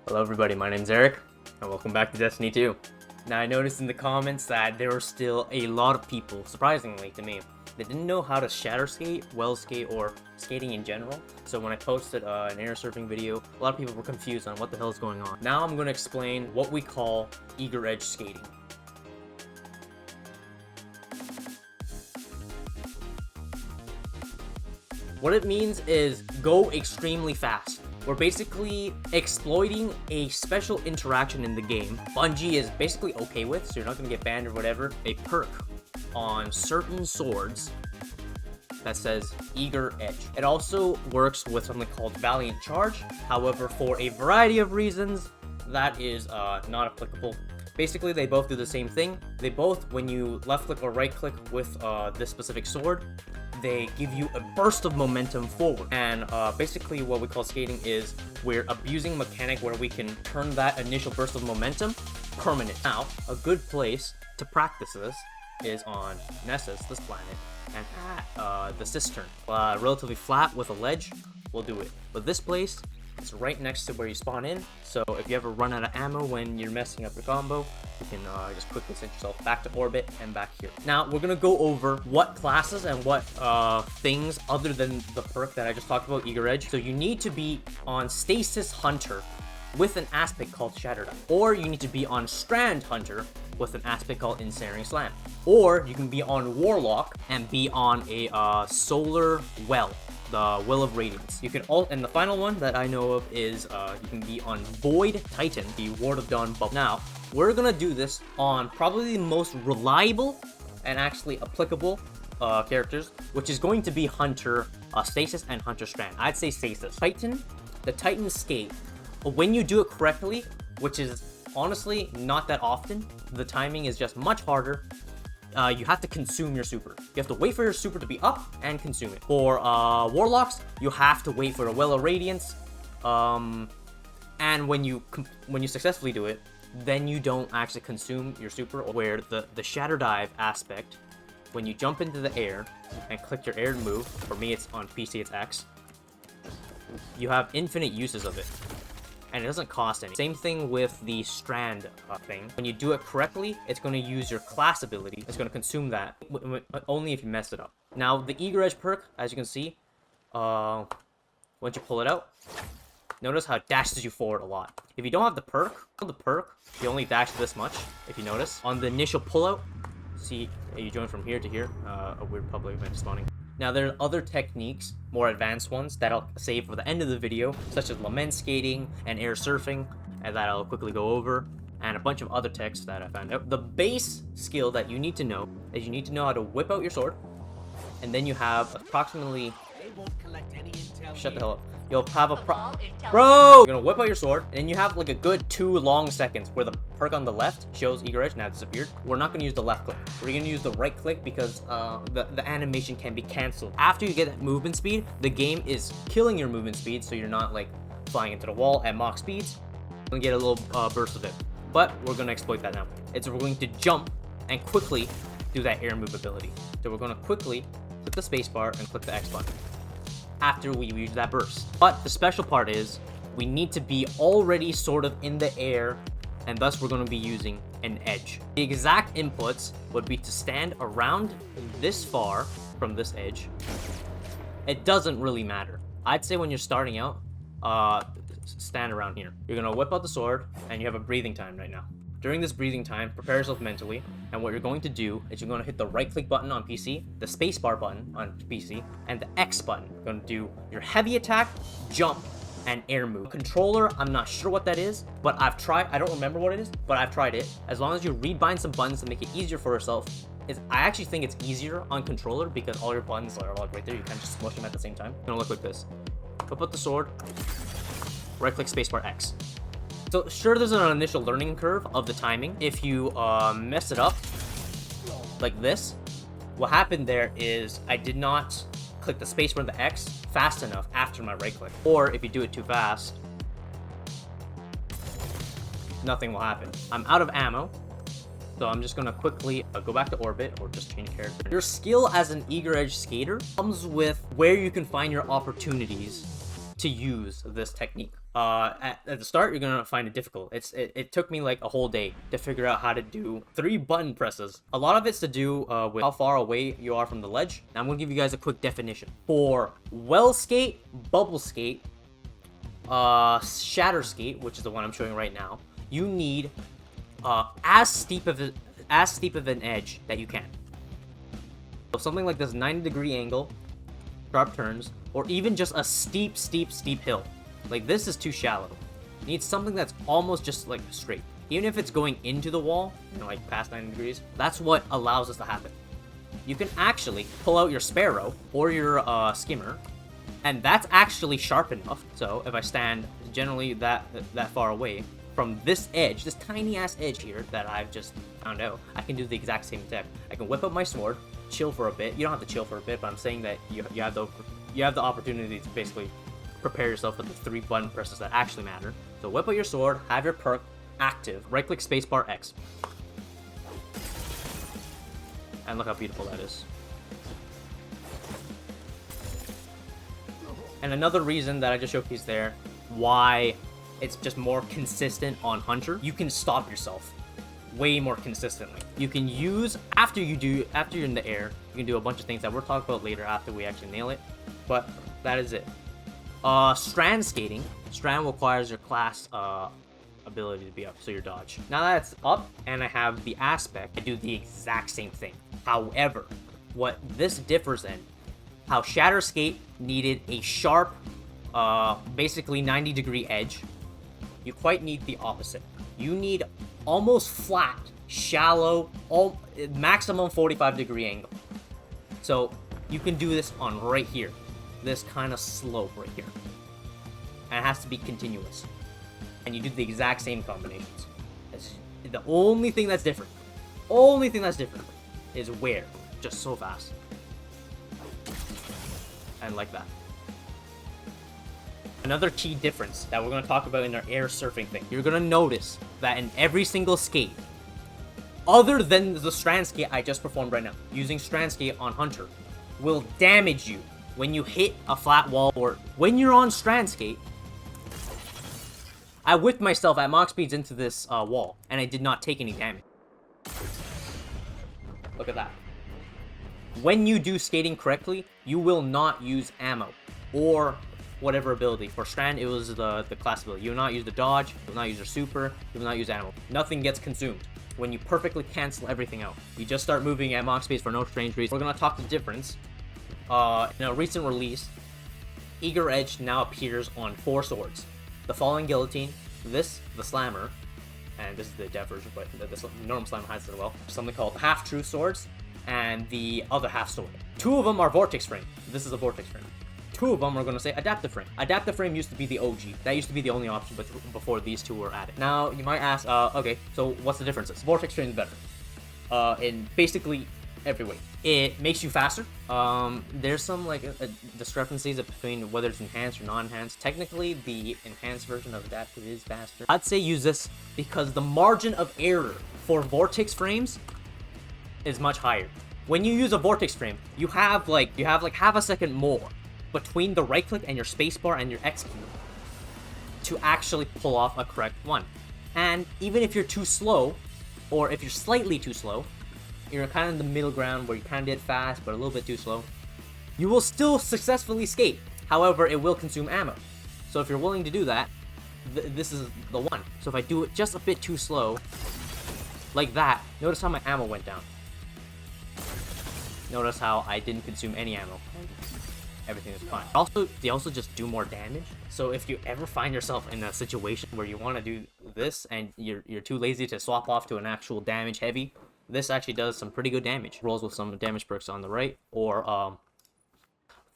Hello everybody, my name's Eric, and welcome back to Destiny 2. Now I noticed in the comments that there were still a lot of people, surprisingly to me, that didn't know how to shatter skate, well skate, or skating in general. So when I posted an air surfing video, a lot of people were confused on what the hell is going on. Now I'm going to explain what we call eager edge skating. What it means is go extremely fast. We're basically exploiting a special interaction in the game Bungie is basically okay with, so you're not going to get banned or whatever. A perk on certain swords that says Eager Edge. It also works with something called Valiant Charge. However, for a variety of reasons, that is not applicable. Basically, they both do the same thing. They both, when you left click or right click with this specific sword, they give you a burst of momentum forward. And basically what we call skating is we're abusing mechanic where we can turn that initial burst of momentum permanent. Now, a good place to practice this is on Nessus, this planet, and at the cistern. Relatively flat with a ledge, we'll do it. But this place, it's right next to where you spawn in, so if you ever run out of ammo when you're messing up your combo, you can just quickly send yourself back to orbit and back here. Now, we're gonna go over what classes and what things other than the perk that I just talked about, Eager Edge. So you need to be on Stasis Hunter with an aspect called Shatter, or you need to be on Strand Hunter with an aspect called Ensnaring Slam, or you can be on Warlock and be on a Solar Well, the Will of Radiance. You can all, and the final one that I know of is you can be on Void Titan, the Ward of Dawn bubble. Now, we're gonna do this on probably the most reliable and actually applicable characters, which is going to be Hunter Stasis and Hunter Strand. I'd say Stasis. Titan, the Titan skate. When you do it correctly, which is honestly not that often, the timing is just much harder. You have to consume your super. You have to wait for your super to be up and consume it. For Warlocks, you have to wait for a Well of Radiance. And when you successfully do it, then you don't actually consume your super. Where the Shatter Dive aspect, when you jump into the air and click your air move, for me it's on PC, it's X, you have infinite uses of it. And it doesn't cost any. Same thing with the Strand thing. When you do it correctly, it's going to use your class ability. It's going to consume that, only if you mess it up. Now, the Eager Edge perk, as you can see, once you pull it out, notice how it dashes you forward a lot. If you don't have the perk, you only dash this much, if you notice. On the initial pullout, see, you join from here to here, a weird public event spawning. Now, there are other techniques, more advanced ones, that I'll save for the end of the video, such as Lament skating and air surfing, and that I'll quickly go over, and a bunch of other techs that I found out. The base skill that you need to know is you need to know how to whip out your sword, and then you have approximately... Shut the hell up. You'll have a Bro! You're gonna whip out your sword, and then you have like a good 2 long seconds where the perk on the left shows Eager Edge, now disappeared. We're not gonna use the left click. We're gonna use the right click because the animation can be cancelled. After you get that movement speed, the game is killing your movement speed, so you're not like flying into the wall at mock speeds. You're gonna get a little burst of it. But we're gonna exploit that now. We're going to jump and quickly do that air move ability. So we're gonna quickly click the spacebar and click the X button after we use that burst. But the special part is we need to be already sort of in the air, and thus we're going to be using an edge. The exact inputs would be to stand around this far from this edge. It doesn't really matter. I'd say when you're starting out, stand around here. You're going to whip out the sword, and you have a breathing time right now. During this breathing time, prepare yourself mentally, and what you're going to do is you're going to hit the right click button on PC, the spacebar button on PC, and the X button. You're going to do your heavy attack, jump, and air move. Controller, I'm not sure what that is, but I've tried. I don't remember what it is, but I've tried it. As long as you rebind some buttons to make it easier for yourself, I actually think it's easier on controller because all your buttons are like right there. You can just smush them at the same time. It's gonna look like this. Whip out the sword, right click spacebar X. So sure, there's an initial learning curve of the timing. If you mess it up like this, what happened there is I did not click the spacebar and the X fast enough after my right click. Or if you do it too fast, nothing will happen. I'm out of ammo, so I'm just gonna quickly go back to orbit or just change character. Your skill as an Eager Edge skater comes with where you can find your opportunities to use this technique. At the start, you're gonna find it difficult. It took me like a whole day to figure out how to do 3 button presses. A lot of it's to do with how far away you are from the ledge. Now I'm gonna give you guys a quick definition. For well skate, bubble skate, shatter skate, which is the one I'm showing right now, you need as steep of an edge that you can. So something like this 90-degree angle, sharp turns, or even just a steep hill. Like this is too shallow. You need something that's almost just like straight. Even if it's going into the wall, you know, like past 90 degrees, that's what allows this to happen. You can actually pull out your sparrow or your skimmer, and that's actually sharp enough. So if I stand generally that far away from this edge, this tiny ass edge here that I've just found out, I can do the exact same tech. I can whip up my sword, chill for a bit. You don't have to chill for a bit, but I'm saying that you have the opportunity to basically prepare yourself for the 3 button presses that actually matter. So whip out your sword, have your perk active, right click spacebar X. And look how beautiful that is. And another reason that I just showcased there, why it's just more consistent on Hunter, you can stop yourself way more consistently. You can use, after you're in the air, you can do a bunch of things that we'll talk about later after we actually nail it. But that is it. Strand skating. Strand requires your class ability to be up, so your dodge. Now that it's up and I have the aspect, I do the exact same thing. However, what this differs in, how shatter skate needed a sharp, basically 90-degree edge, you quite need the opposite. You need almost flat, shallow, maximum 45-degree angle. So you can do this on right here, this kind of slope right here, and it has to be continuous. And you do the exact same combinations. The only thing that's different, is where, just so fast, and like that. Another key difference that we're going to talk about in our air surfing thing, you're going to notice that in every single skate, other than the strand skate I just performed right now, using strand skate on Hunter will damage you when you hit a flat wall, or when you're on strand skate. I whipped myself at Mach speeds into this wall, and I did not take any damage. Look at that. When you do skating correctly, you will not use ammo or whatever ability. For Strand, it was the class ability. You will not use the dodge, you will not use your super, you will not use ammo. Nothing gets consumed when you perfectly cancel everything out. You just start moving at Mach speeds for no strange reason. We're going to talk the difference. In a recent release, Eager Edge now appears on 4 swords. The Falling Guillotine, this, the Slammer, and this is the dev version, but the normal Slammer has it as well. Something called Half True Swords, and the other half sword. 2 of them are Vortex Frame. This is a Vortex Frame. 2 of them are going to say Adaptive Frame. Adaptive Frame used to be the OG. That used to be the only option before these 2 were added. Now, you might ask, okay, so what's the differences? Vortex Frame is better. In basically every way. It makes you faster. There's some like discrepancies between whether it's enhanced or non-enhanced. Technically, the enhanced version of Adaptive is faster. I'd say use this because the margin of error for Vortex Frames is much higher. When you use a Vortex Frame, you have like half a second more between the right click and your spacebar and your X key to actually pull off a correct one. And even if you're too slow, or if you're slightly too slow, you're kind of in the middle ground where you kind of did fast but a little bit too slow, you will still successfully skate. However, it will consume ammo. So if you're willing to do that, this is the one. So if I do it just a bit too slow, like that, notice how my ammo went down. Notice how I didn't consume any ammo. Everything is fine. Also, they also just do more damage. So if you ever find yourself in a situation where you want to do this and you're too lazy to swap off to an actual damage heavy, this actually does some pretty good damage. Rolls with some damage perks on the right, or a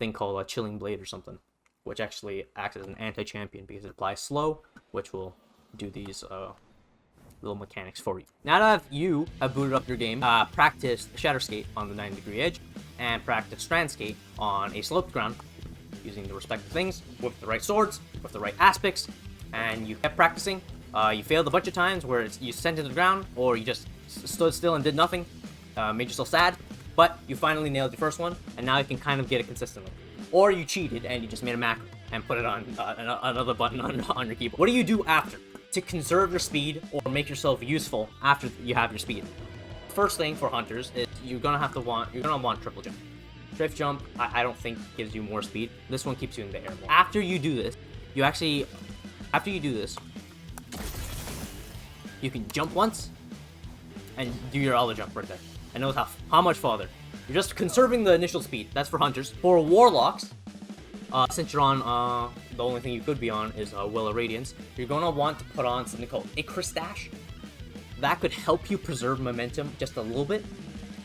thing called a Chilling Blade or something, which actually acts as an anti-champion because it applies slow, which will do these little mechanics for you. Now that you have booted up your game, practice Shatter Skate on the 90-degree edge, and practice Strand Skate on a sloped ground, using the respective things, with the right swords, with the right aspects, and you kept practicing. You failed a bunch of times where you sent it to the ground, or you just stood still and did nothing, made yourself sad, but you finally nailed your first one, and now you can kind of get it consistently. Or you cheated and you just made a macro. and put it on another button on your keyboard. What do you do after to conserve your speed or make yourself useful after you have your speed? First thing for hunters is you're gonna want triple jump. Drift jump, I don't think gives you more speed. This one keeps you in the air more. After you do this, you can jump once and do your other jump right there. And notice how much farther. You're just conserving the initial speed. That's for hunters. For warlocks, since you're on, the only thing you could be on is Will of Radiance, you're gonna want to put on something called Icarus Dash. That could help you preserve momentum just a little bit,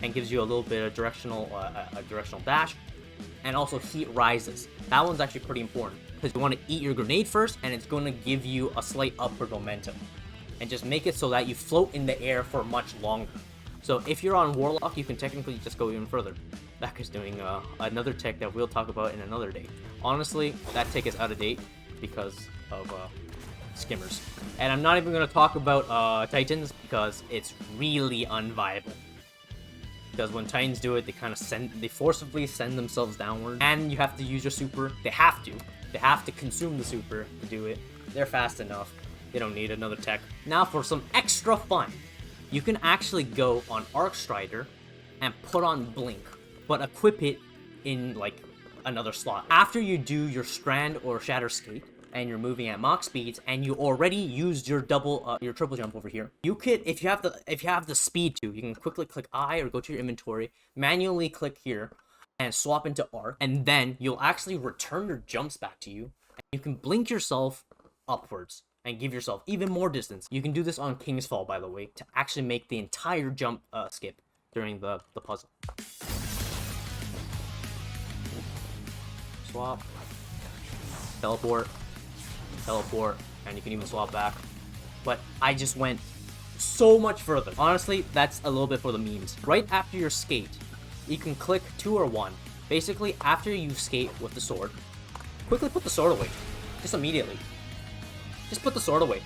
and gives you a little bit of directional dash, and also heat rises. That one's actually pretty important because you want to eat your grenade first, and it's going to give you a slight upward momentum, and just make it so that you float in the air for much longer. So if you're on warlock, you can technically just go even further. That is doing another tech that we'll talk about in another day. Honestly, that tech is out of date because of skimmers, and I'm not even going to talk about titans because it's really unviable. Because when Titans do it, they forcibly send themselves downward, and you have to use your super. They have to consume the super to do it. They're fast enough. They don't need another tech. Now for some extra fun, you can actually go on Arc Strider and put on Blink, but equip it in like another slot. After you do your Strand or Shatter skate, and you're moving at Mach speeds, and you already used your triple jump over here, you could, if you have the speed to, you can quickly click I or go to your inventory, manually click here, and swap into arc, and then you'll actually return your jumps back to you, and you can blink yourself upwards and give yourself even more distance. You can do this on King's Fall, by the way, to actually make the entire jump skip during the puzzle. Swap, teleport, and you can even swap back. But I just went so much further. Honestly, that's a little bit for the memes. Right after your skate, you can click 2 or 1. Basically, after you skate with the sword, quickly put the sword away. Just immediately. Just put the sword away.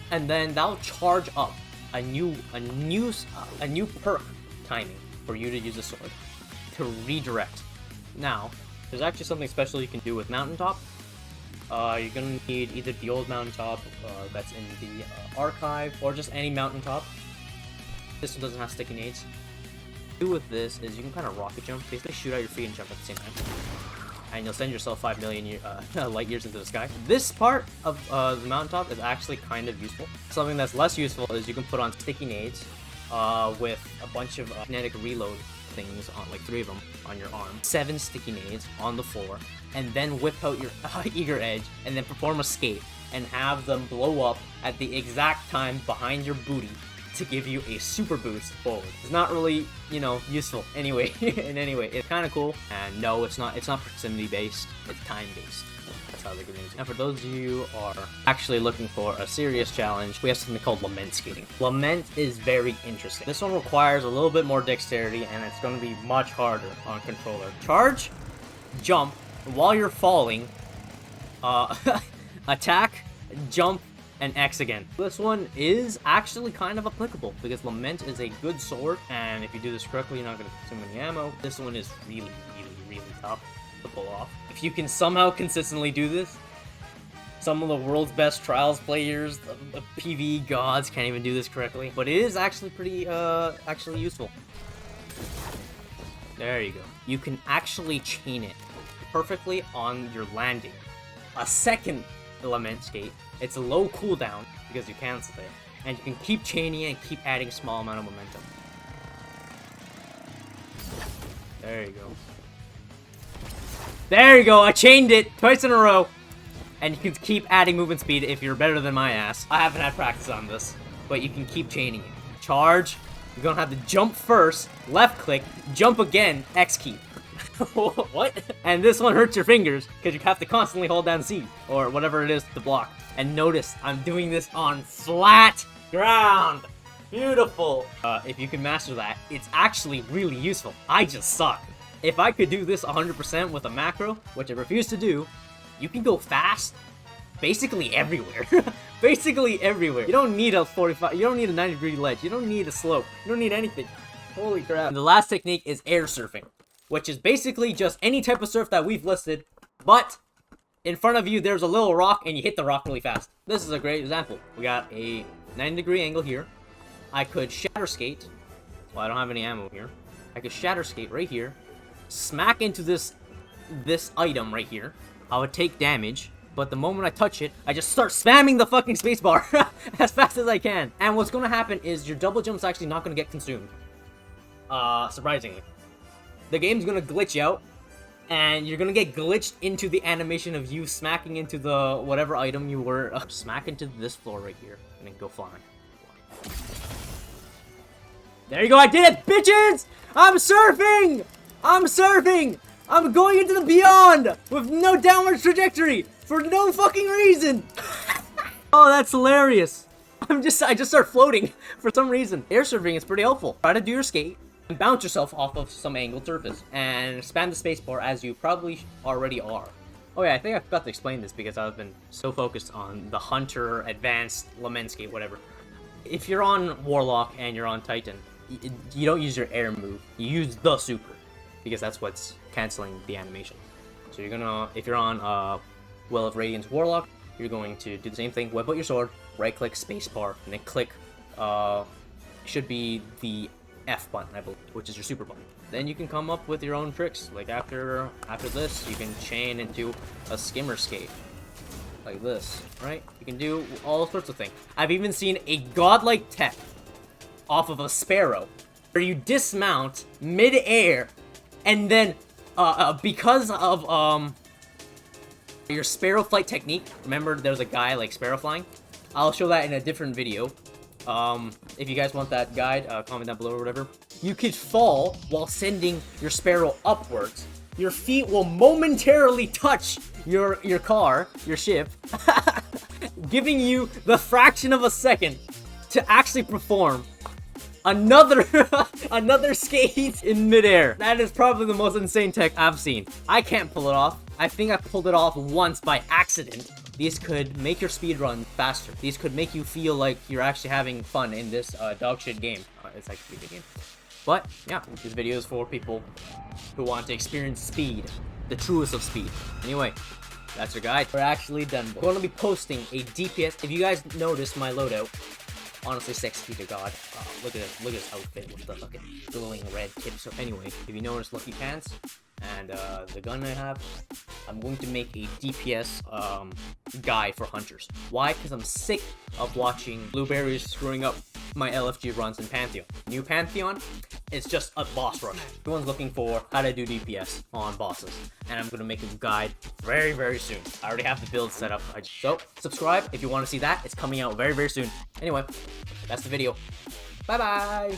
And then that'll charge up a new perk timing for you to use the sword to redirect. Now, there's actually something special you can do with MountainTop. You're gonna need either the old MountainTop that's in the archive, or just any MountainTop. This one doesn't have sticky nades. What you do with this is you can kind of rocket jump, basically shoot out your feet and jump at the same time, and you'll send yourself 5 million light years into the sky. This part of the MountainTop is actually kind of useful. Something that's less useful is you can put on sticky nades with a bunch of kinetic reload things on, like 3 of them on your arm, 7 sticky nades on the floor, and then whip out your eager edge and then perform a skate and have them blow up at the exact time behind your booty to give you a super boost forward. It's not really, useful anyway. In any way, it's kind of cool. And no, it's not proximity based, it's time based. That's how the grenades. And for those of you who are actually looking for a serious challenge, we have something called Lament skating. Lament is very interesting. This one requires a little bit more dexterity, and it's going to be much harder on controller. Charge, jump, while you're falling, attack, jump, and X again. This one is actually kind of applicable because Lament is a good sword, and if you do this correctly, you're not going to consume any ammo. This one is really, really, really tough to pull off. If you can somehow consistently do this, some of the world's best trials players, the PvE gods, can't even do this correctly, but it is actually pretty, actually useful. There you go. You can actually chain it perfectly on your landing. A second Lament skate. It's a low cooldown because you cancel it, and you can keep chaining it and keep adding small amount of momentum. There you go. There you go, I chained it twice in a row. And you can keep adding movement speed if you're better than my ass. I haven't had practice on this, but you can keep chaining it. Charge, you're gonna have to jump first, left click, jump again, X key. What? And this one hurts your fingers because you have to constantly hold down C or whatever it is to block. And notice, I'm doing this on flat ground. Beautiful. If you can master that, it's actually really useful. I just suck. If I could do this 100% with a macro, which I refuse to do, you can go fast basically everywhere. Basically everywhere. You don't need a 45, you don't need a 90-degree ledge, you don't need a slope, you don't need anything. Holy crap. And the last technique is air surfing, which is basically just any type of surf that we've listed, but in front of you there's a little rock and you hit the rock really fast. This is a great example. We got a 90-degree angle here. I could shatter skate. Well, I don't have any ammo here. I could shatter skate right here, smack into this item right here. I would take damage, but the moment I touch it, I just start spamming the fucking spacebar as fast as I can. And what's gonna happen is your double jump's actually not gonna get consumed. Surprisingly. The game's gonna glitch out, and you're gonna get glitched into the animation of you smacking into the whatever item you were. Smack into this floor right here, and then go flying. There you go, I did it, bitches! I'm surfing! I'm surfing! I'm going into the beyond with no downward trajectory for no fucking reason. Oh, that's hilarious. I just start floating for some reason. Air surfing is pretty helpful. Try to do your skate and bounce yourself off of some angled surface and spam the spacebar as you probably already are. Oh yeah, I think I forgot to explain this because I've been so focused on the Hunter, Advanced, Lament skate, whatever. If you're on Warlock and you're on Titan, you don't use your air move. You use the super, because that's what's canceling the animation. So you're gonna, if you're on Well of Radiance Warlock, you're going to do the same thing. Whip out your sword, right-click spacebar, and then click. Should be the F button, I believe, which is your super button. Then you can come up with your own tricks. Like after this, you can chain into a skimmer skate, like this, right? You can do all sorts of things. I've even seen a godlike tech off of a sparrow, where you dismount mid-air, and then because of your sparrow flight technique. Remember, there's a guy like sparrow flying. I'll show that in a different video. If you guys want that guide, comment down below or whatever. You could fall while sending your sparrow upwards. Your feet will momentarily touch your car, your ship, giving you the fraction of a second to actually perform another skate in midair. That is probably the most insane tech I've seen. I can't pull it off. I think I pulled it off once by accident. These could make your speed run faster. These could make you feel like you're actually having fun in this dog shit game. It's actually a good game. But yeah, this video is for people who want to experience speed, the truest of speed. Anyway, that's your guide. We're actually done. We're going to be posting a DPS. If you guys noticed my loadout, honestly, sexy to God. Look at this outfit with the fucking glowing red tips. So anyway, if you notice Lucky Pants and the gun I have, I'm going to make a DPS guide for hunters. Why? Because I'm sick of watching blueberries screwing up my LFG runs in Pantheon. New Pantheon, it's just a boss rush. Everyone's looking for how to do DPS on bosses, and I'm going to make a guide very, very soon. I already have the build set up. So subscribe if you want to see that. It's coming out very, very soon. Anyway, that's the video. Bye-bye!